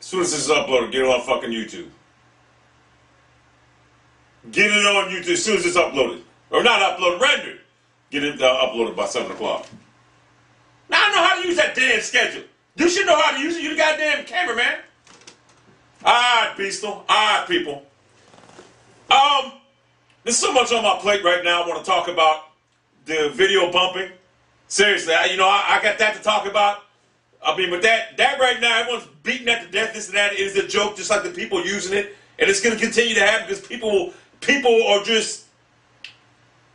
As soon as this is uploaded, get it on fucking YouTube. Get it on YouTube as soon as it's uploaded. Or not uploaded, rendered. Get it uploaded by 7 o'clock. Now I know how to use that damn schedule. You should know how to use it. You're the goddamn cameraman. Alright, Beastal. Alright, people. There's so much on my plate right now. I want to talk about the video bumping. Seriously, I got that to talk about. I mean, but that right now, everyone's beating that to death, this and that. It is a joke, just like the people using it. And it's going to continue to happen because people are just,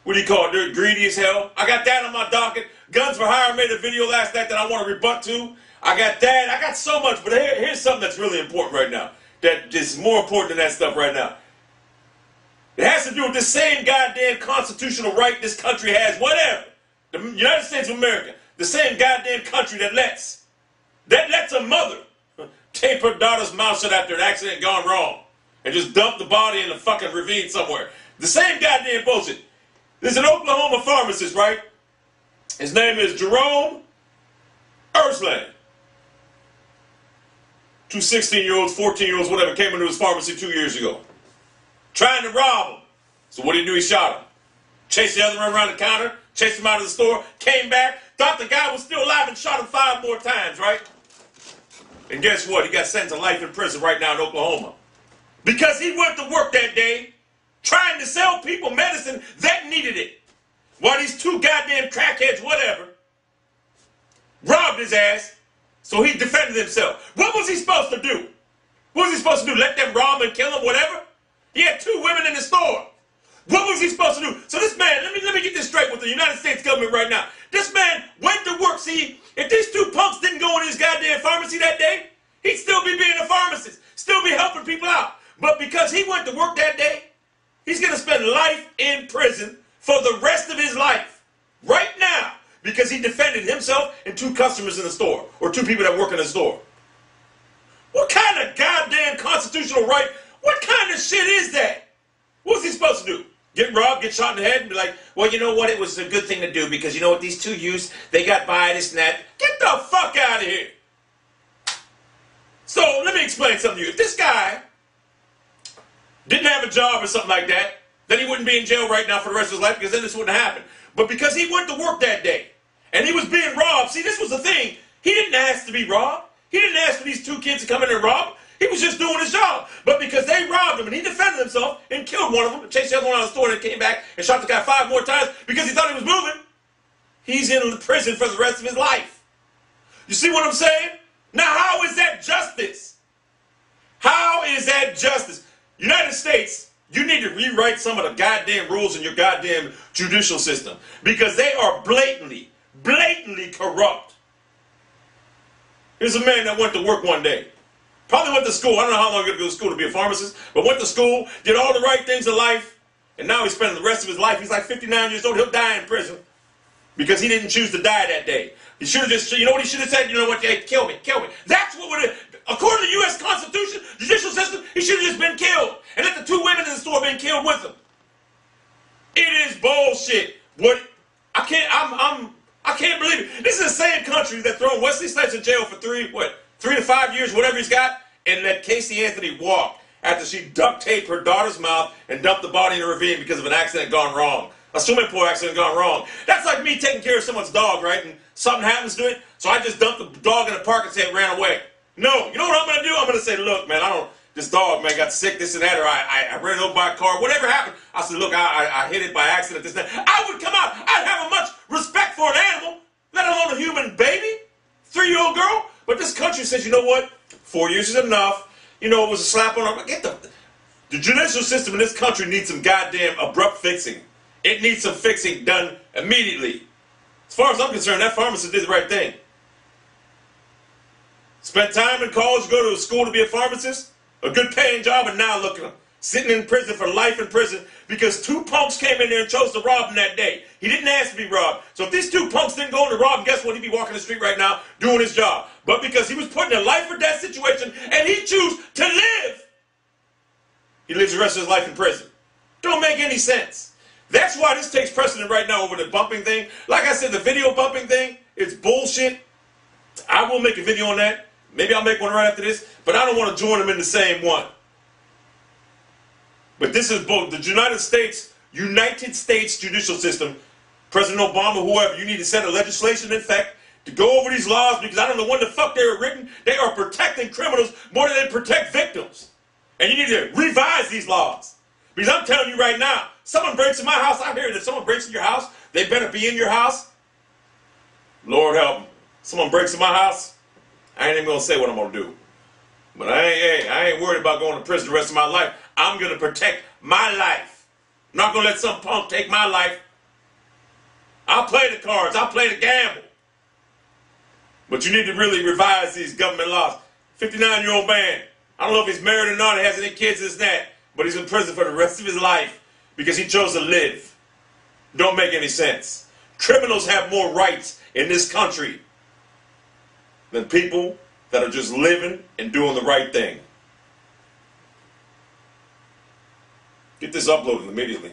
what do you call it? They're greedy as hell. I got that on my docket. Guns for Hire made a video last night that I want to rebut to. I got that. I got so much. But here's something that's really important right now. That is more important than that stuff right now. It has to do with the same goddamn constitutional right this country has, whatever. The United States of America. The same goddamn country that lets a mother tape her daughter's mouth shut after an accident gone wrong and just dump the body in a fucking ravine somewhere. The same goddamn bullshit. There's an Oklahoma pharmacist, right? His name is Jerome Ersland. Two 16-year-olds, 14-year-olds, whatever, came into his pharmacy 2 years ago. Trying to rob him. So what did he do? He shot him. Chased the other one around the counter, chased him out of the store, came back, thought the guy was still alive and shot him 5 more times, right? And guess what? He got sentenced to life in prison right now in Oklahoma. Because he went to work that day trying to sell people medicine that needed it. While these 2 goddamn crackheads, whatever, robbed his ass, so he defended himself. What was he supposed to do? What was he supposed to do? Let them rob and kill him, whatever? He had 2 women in the store. What was he supposed to do? So this man, let me get this straight with the United States government right now. This man went to work. See, if these 2 punks didn't go in his goddamn pharmacy that day, he'd still be being a pharmacist, still be helping people out. But because he went to work that day, he's going to spend life in prison for the rest of his life. Right now. Because he defended himself and 2 customers in the store. Or 2 people that work in the store. What kind of goddamn constitutional right? What kind of shit is that? What's he supposed to do? Get robbed, get shot in the head, and be like, well, you know what? It was a good thing to do because you know what? These 2 youths, they got by this and that. Get the fuck out of here. So, let me explain something to you. If this guy didn't have a job or something like that, then he wouldn't be in jail right now for the rest of his life because then this wouldn't happen. But because he went to work that day and he was being robbed, see, this was the thing. He didn't ask to be robbed. He didn't ask for these 2 kids to come in and rob him. He was just doing his job. But because they robbed him and he defended himself and killed one of them and chased the other one out of the store and came back and shot the guy 5 more times because he thought he was moving, he's in prison for the rest of his life. You see what I'm saying? Now, how is that justice? How is that justice? United States, you need to rewrite some of the goddamn rules in your goddamn judicial system because they are blatantly corrupt. Here's a man that went to work one day. Probably went to school. I don't know how long he had to go to school to be a pharmacist, but went to school, did all the right things in life, and now he's spending the rest of his life. He's like 59 years old. He'll die in prison because he didn't choose to die that day. He should have just, you know what he should have said? You know what? Hey, kill me, kill me. That's what would have, according to the U.S. Constitution, judicial system, he should have just been killed and let the 2 women in the store been killed with him. It is bullshit. What? I can't believe it. This is the same country that thrown Wesley Snipes in jail for 3 to 5 years, whatever he's got, and let Casey Anthony walk after she duct taped her daughter's mouth and dumped the body in a ravine because of an accident gone wrong. A swimming pool accident gone wrong. That's like me taking care of someone's dog, right? And something happens to it, so I just dump the dog in the park and say it ran away. No, you know what I'm going to do? I'm going to say, look, man, this dog, man, got sick, this and that, or I ran over by a car, whatever happened. I said, look, I hit it by accident, this and that. I would come out. I'd have a much respect for an animal, let alone a human baby, 3-year-old girl. But this country says, you know what? 4 years is enough. You know, it was a slap on the... The judicial system in this country needs some goddamn abrupt fixing. It needs some fixing done immediately. As far as I'm concerned, that pharmacist did the right thing. Spent time in college, go to a school to be a pharmacist, a good paying job, and now look at him. Sitting in prison for life in prison because 2 punks came in there and chose to rob him that day. He didn't ask to be robbed. So if these 2 punks didn't go in to rob him, guess what? He'd be walking the street right now doing his job. But because he was put in a life or death situation and he chose to live, he lives the rest of his life in prison. Don't make any sense. That's why this takes precedent right now over the bumping thing. Like I said, the video bumping thing is bullshit. I will make a video on that. Maybe I'll make one right after this, but I don't want to join them in the same one. But this is both the United States judicial system. President Obama, whoever, you need to set a legislation in effect to go over these laws, because I don't know when the fuck they were written. They are protecting criminals more than they protect victims. And you need to revise these laws. Because I'm telling you right now, someone breaks in my house, I hear that someone breaks in your house, they better be in your house. Lord help them. Someone breaks in my house, I ain't even going to say what I'm going to do. But I ain't worried about going to prison the rest of my life. I'm going to protect my life. I'm not going to let some punk take my life. I'll play the cards. I'll play the gamble. But you need to really revise these government laws. 59-year-old man. I don't know if he's married or not, or has any kids, this and that. But he's in prison for the rest of his life because he chose to live. Don't make any sense. Criminals have more rights in this country than people that are just living and doing the right thing. Get this uploaded immediately.